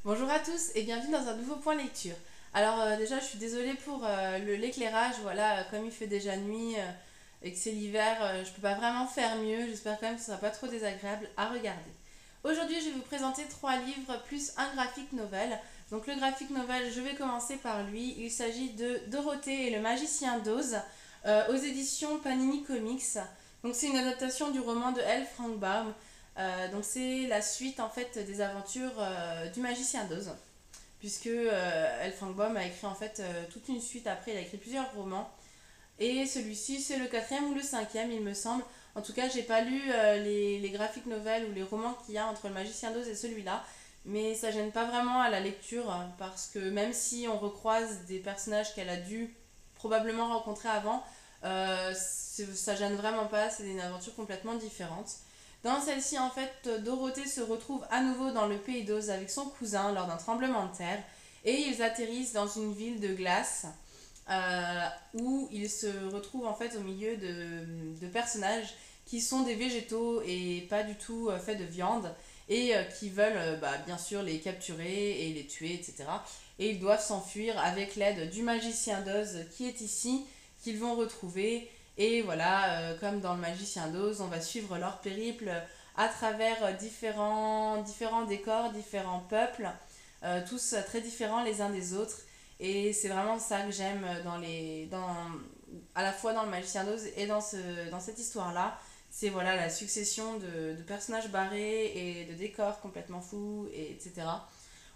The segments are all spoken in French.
Bonjour à tous et bienvenue dans un nouveau point lecture. Alors déjà je suis désolée pour l'éclairage, voilà, comme il fait déjà nuit et que c'est l'hiver, je peux pas vraiment faire mieux, j'espère quand même que ce sera pas trop désagréable à regarder. Aujourd'hui je vais vous présenter trois livres plus un graphic novel. Donc le graphic novel, je vais commencer par lui, il s'agit de Dorothée et le magicien d'Oz aux éditions Panini Comics. Donc c'est une adaptation du roman de L. Frank Baum. Donc c'est la suite en fait des aventures du magicien d'Oz, puisque L. Frank Baum a écrit en fait toute une suite après, il a écrit plusieurs romans, et celui-ci c'est le quatrième ou le cinquième il me semble. En tout cas j'ai pas lu les graphic novels ou les romans qu'il y a entre le magicien d'Oz et celui-là, mais ça gêne pas vraiment à la lecture, parce que même si on recroise des personnages qu'elle a dû probablement rencontrer avant, ça gêne vraiment pas, c'est une aventure complètement différente. Dans celle-ci, en fait, Dorothée se retrouve à nouveau dans le pays d'Oz avec son cousin lors d'un tremblement de terre et ils atterrissent dans une ville de glace où ils se retrouvent en fait au milieu de personnages qui sont des végétaux et pas du tout faits de viande et qui veulent bien sûr les capturer et les tuer, etc. Et ils doivent s'enfuir avec l'aide du magicien d'Oz qui est ici, qu'ils vont retrouver. Et voilà, comme dans le magicien d'Oz, on va suivre leur périple à travers différents décors, différents peuples, tous très différents les uns des autres. Et c'est vraiment ça que j'aime à la fois dans le magicien d'Oz et dans cette histoire-là. C'est voilà, la succession de personnages barrés et de décors complètement fous, etc.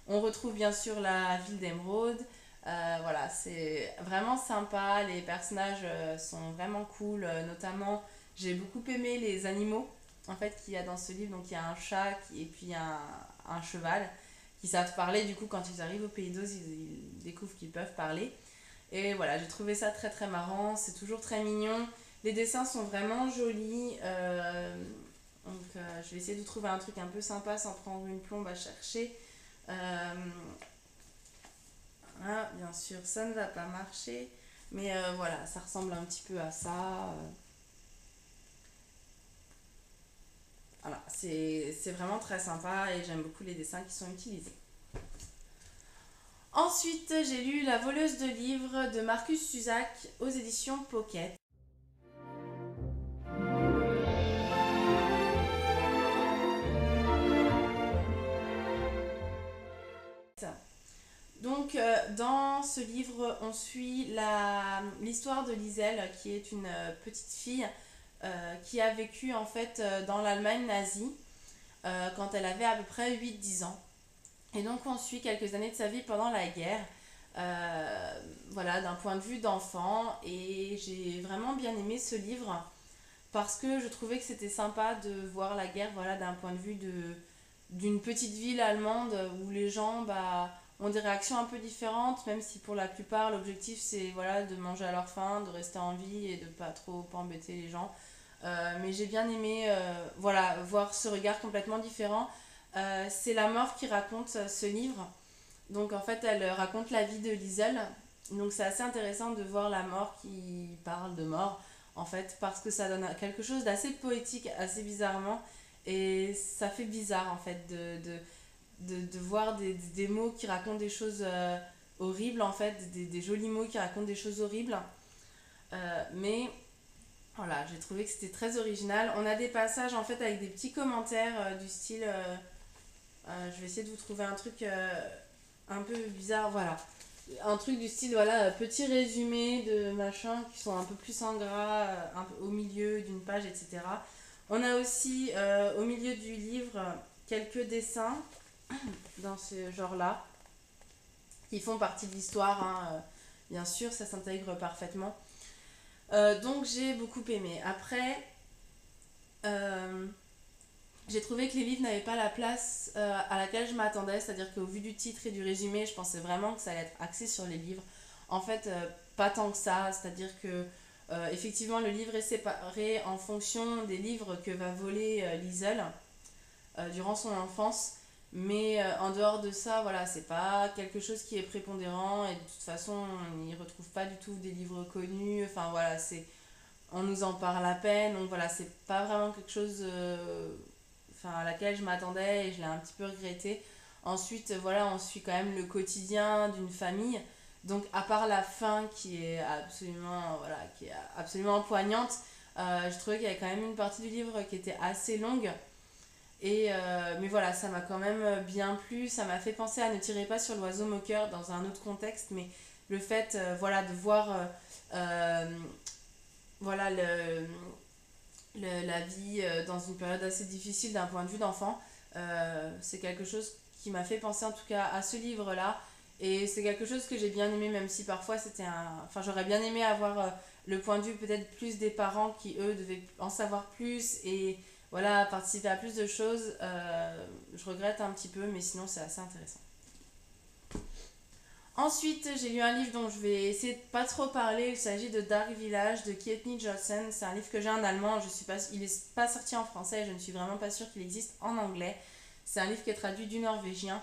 On retrouve bien sûr la ville d'Emeraude. Voilà, c'est vraiment sympa. Les personnages sont vraiment cool. Notamment, j'ai beaucoup aimé les animaux en fait qu'il y a dans ce livre. Donc il y a un chat et puis un cheval qui savent parler. Du coup, quand ils arrivent au Pays d'Oz, ils découvrent qu'ils peuvent parler. Et voilà, j'ai trouvé ça très très marrant. C'est toujours très mignon. Les dessins sont vraiment jolis. Je vais essayer de trouver un truc un peu sympa sans prendre une plombe à chercher. Euh, bien sûr, ça ne va pas marcher. Mais voilà, ça ressemble un petit peu à ça. Voilà, c'est vraiment très sympa et j'aime beaucoup les dessins qui sont utilisés. Ensuite, j'ai lu La voleuse de livres de Marcus Zusak aux éditions Pocket. Donc, dans ce livre, on suit l'histoire de Liselle, qui est une petite fille qui a vécu en fait dans l'Allemagne nazie quand elle avait à peu près 8 10 ans. Et donc, on suit quelques années de sa vie pendant la guerre, voilà, d'un point de vue d'enfant. Et j'ai vraiment bien aimé ce livre parce que je trouvais que c'était sympa de voir la guerre, voilà, d'un point de vue d'une petite ville allemande où les gens ont des réactions un peu différentes, même si pour la plupart l'objectif c'est voilà, de manger à leur faim, de rester en vie et de pas trop embêter les gens. Mais j'ai bien aimé voilà, voir ce regard complètement différent. C'est la mort qui raconte ce livre. Donc en fait elle raconte la vie de Liesel. Donc c'est assez intéressant de voir la mort qui parle de mort en fait, parce que ça donne quelque chose d'assez poétique, assez bizarrement, et ça fait bizarre en fait de voir des mots qui racontent des choses horribles en fait, des jolis mots qui racontent des choses horribles. Mais voilà, j'ai trouvé que c'était très original. On a des passages en fait avec des petits commentaires du style je vais essayer de vous trouver un truc un peu bizarre, voilà. Un truc du style, voilà, petit résumé de machin qui sont un peu plus en gras, un peu au milieu d'une page, etc. On a aussi au milieu du livre quelques dessins dans ce genre-là qui font partie de l'histoire, hein, bien sûr, ça s'intègre parfaitement. Donc j'ai beaucoup aimé. Après, euh, j'ai trouvé que les livres n'avaient pas la place à laquelle je m'attendais, c'est-à-dire qu'au vu du titre et du résumé, je pensais vraiment que ça allait être axé sur les livres. En fait, pas tant que ça, c'est-à-dire que effectivement le livre est séparé en fonction des livres que va voler Liesel durant son enfance, mais en dehors de ça, voilà, c'est pas quelque chose qui est prépondérant et de toute façon, on n'y retrouve pas du tout des livres connus. Enfin voilà, on nous en parle à peine, donc voilà, c'est pas vraiment quelque chose à laquelle je m'attendais et je l'ai un petit peu regretté. Ensuite, voilà, on suit quand même le quotidien d'une famille. Donc, à part la fin qui est absolument poignante, je trouvais qu'il y avait quand même une partie du livre qui était assez longue. Mais voilà, ça m'a quand même bien plu. Ça m'a fait penser à Ne tirez pas sur l'oiseau moqueur dans un autre contexte, mais le fait voilà, de voir euh, voilà, la vie dans une période assez difficile d'un point de vue d'enfant, c'est quelque chose qui m'a fait penser en tout cas à ce livre-là. Et c'est quelque chose que j'ai bien aimé, même si parfois c'était un... Enfin, j'aurais bien aimé avoir le point de vue peut-être plus des parents qui, eux, devaient en savoir plus et voilà, participer à plus de choses. Je regrette un petit peu, mais sinon c'est assez intéressant. Ensuite, j'ai lu un livre dont je vais essayer de pas trop parler. Il s'agit de Dark Village de Kietni Johnson. C'est un livre que j'ai en allemand. Il est pas sorti en français. Je ne suis vraiment pas sûre qu'il existe en anglais. C'est un livre qui est traduit du norvégien.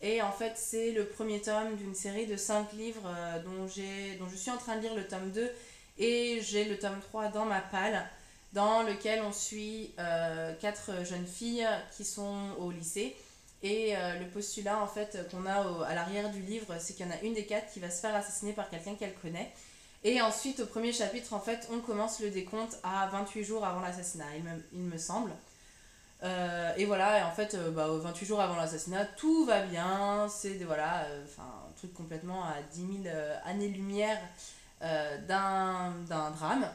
Et en fait, c'est le premier tome d'une série de 5 livres dont je suis en train de lire le tome 2. Et j'ai le tome 3 dans ma palle, dans lequel on suit 4 jeunes filles qui sont au lycée. Et le postulat en fait qu'on a à l'arrière du livre, c'est qu'il y en a une des 4 qui va se faire assassiner par quelqu'un qu'elle connaît. Et ensuite, au premier chapitre, en fait, on commence le décompte à 28 jours avant l'assassinat, il me semble. Et voilà, et en fait, 28 jours avant l'assassinat, tout va bien. Voilà, un truc complètement à 10 000 années-lumière d'un drame.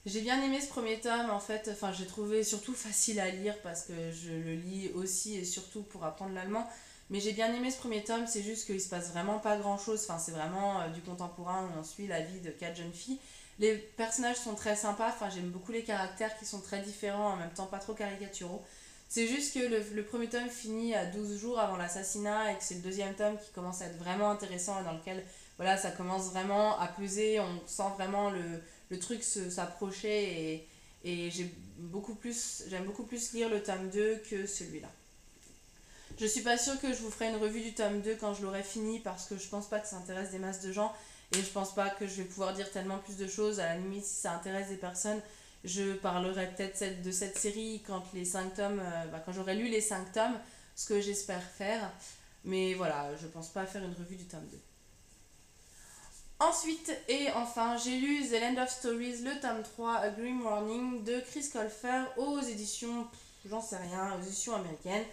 J'ai bien aimé ce premier tome, en fait, enfin j'ai trouvé surtout facile à lire parce que je le lis aussi et surtout pour apprendre l'allemand. Mais j'ai bien aimé ce premier tome, c'est juste qu'il se passe vraiment pas grand chose, enfin c'est vraiment du contemporain où on suit la vie de 4 jeunes filles. Les personnages sont très sympas, enfin j'aime beaucoup les caractères qui sont très différents, en même temps pas trop caricaturaux. C'est juste que le premier tome finit à 12 jours avant l'assassinat et que c'est le deuxième tome qui commence à être vraiment intéressant et dans lequel voilà, ça commence vraiment à peser, on sent vraiment le truc s'approcher et j'aime beaucoup plus lire le tome 2 que celui-là. Je suis pas sûre que je vous ferai une revue du tome 2 quand je l'aurai fini parce que je pense pas que ça intéresse des masses de gens et je pense pas que je vais pouvoir dire tellement plus de choses. À la limite, si ça intéresse des personnes, je parlerai peut-être de cette série quand les 5 tomes, quand j'aurai lu les 5 tomes, ce que j'espère faire. Mais voilà, je pense pas faire une revue du tome 2. Ensuite et enfin, j'ai lu The Land of Stories, le tome 3, A Grim Warning de Chris Colfer aux éditions, j'en sais rien, aux éditions américaines.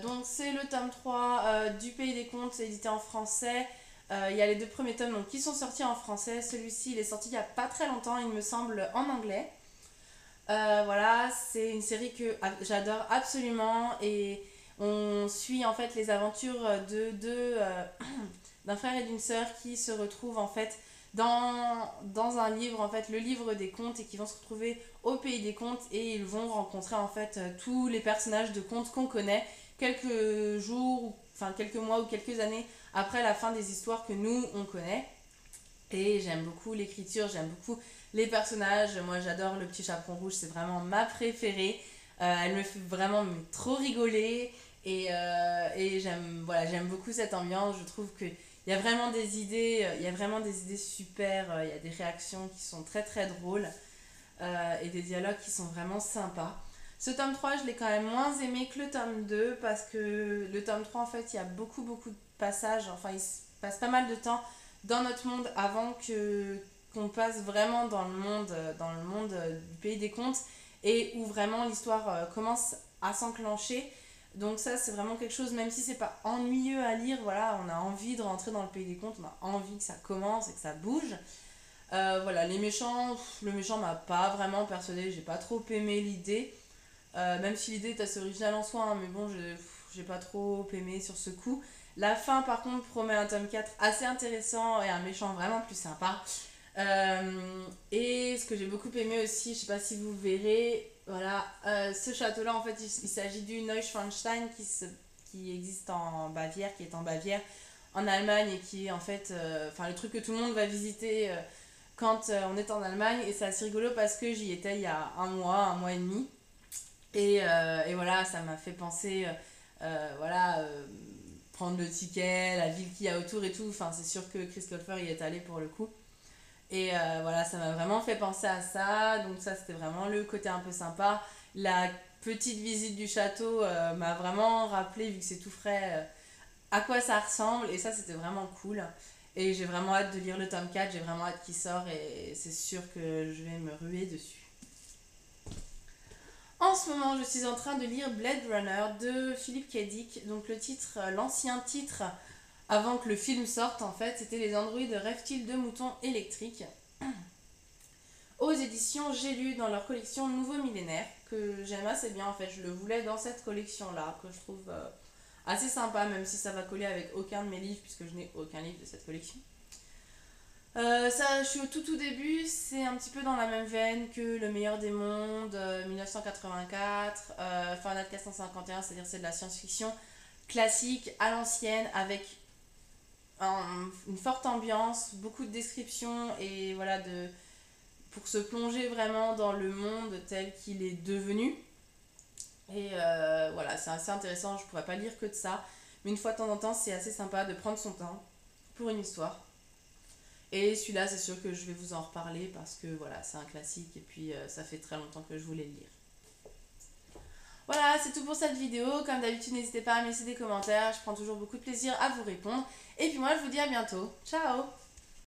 Donc c'est le tome 3 du Pays des Contes, c'est édité en français. Il y a les 2 premiers tomes donc, qui sont sortis en français. Celui-ci il est sorti il n'y a pas très longtemps, il me semble, en anglais. Voilà, c'est une série que j'adore absolument et on suit en fait les aventures d'un frère et d'une sœur qui se retrouvent en fait dans un livre, en fait le livre des contes et qui vont se retrouver au pays des contes et ils vont rencontrer en fait tous les personnages de contes qu'on connaît quelques jours, enfin quelques mois ou quelques années après la fin des histoires que nous on connaît. Et j'aime beaucoup l'écriture, j'aime beaucoup les personnages. Moi, j'adore le petit chaperon rouge, c'est vraiment ma préférée. Elle me fait vraiment trop rigoler. Et j'aime beaucoup cette ambiance. Je trouve qu'il y a vraiment des idées, il y a vraiment des idées super. Il y a des réactions qui sont très très drôles et des dialogues qui sont vraiment sympas. Ce tome 3 je l'ai quand même moins aimé que le tome 2 parce que le tome 3 en fait, il y a beaucoup de passages. Enfin, il se passe pas mal de temps dans notre monde avant que qu'on passe vraiment dans le monde du pays des contes et où vraiment l'histoire commence à s'enclencher. Donc ça c'est vraiment quelque chose, même si c'est pas ennuyeux à lire, voilà, on a envie de rentrer dans le pays des contes, on a envie que ça commence et que ça bouge. Voilà, les méchants, le méchant m'a pas vraiment persuadé, j'ai pas trop aimé l'idée. Même si l'idée est assez originale en soi, hein, mais bon, j'ai pas trop aimé sur ce coup. La fin, par contre, promet un tome 4 assez intéressant et un méchant vraiment plus sympa. Et ce que j'ai beaucoup aimé aussi, je sais pas si vous verrez, voilà, ce château-là, en fait, il s'agit du Neuschwanstein qui existe en Bavière, qui est en Bavière, en Allemagne, et qui est en fait, le truc que tout le monde va visiter quand on est en Allemagne. Et c'est assez rigolo parce que j'y étais il y a un mois et demi. Et voilà, ça m'a fait penser, voilà, prendre le ticket, la ville qu'il y a autour et tout. Enfin, c'est sûr que Chris Colfer y est allé pour le coup. Et voilà, ça m'a vraiment fait penser à ça. Donc ça, c'était vraiment le côté un peu sympa. La petite visite du château m'a vraiment rappelé, vu que c'est tout frais, à quoi ça ressemble. Et ça, c'était vraiment cool. Et j'ai vraiment hâte de lire le tome 4. J'ai vraiment hâte qu'il sorte. Et c'est sûr que je vais me ruer dessus. En ce moment, je suis en train de lire Blade Runner de Philip K. Dick. Donc le titre, l'ancien titre, avant que le film sorte en fait, c'était Les androïdes rêvent-ils de moutons électriques, aux éditions J'ai lu, dans leur collection Nouveau Millénaire, que j'aime assez bien en fait. Je le voulais dans cette collection là, que je trouve assez sympa, même si ça va coller avec aucun de mes livres, puisque je n'ai aucun livre de cette collection. Ça, je suis au tout début, c'est un petit peu dans la même veine que Le meilleur des mondes, 1984, Fahrenheit 451, c'est-à-dire c'est de la science-fiction classique, à l'ancienne, avec une forte ambiance, beaucoup de descriptions et voilà, pour se plonger vraiment dans le monde tel qu'il est devenu. Et voilà, c'est assez intéressant, je pourrais pas lire que de ça, mais une fois de temps en temps, c'est assez sympa de prendre son temps pour une histoire. Et celui-là, c'est sûr que je vais vous en reparler parce que voilà, c'est un classique et puis ça fait très longtemps que je voulais le lire. Voilà, c'est tout pour cette vidéo. Comme d'habitude, n'hésitez pas à me laisser des commentaires. Je prends toujours beaucoup de plaisir à vous répondre. Et puis moi, je vous dis à bientôt. Ciao!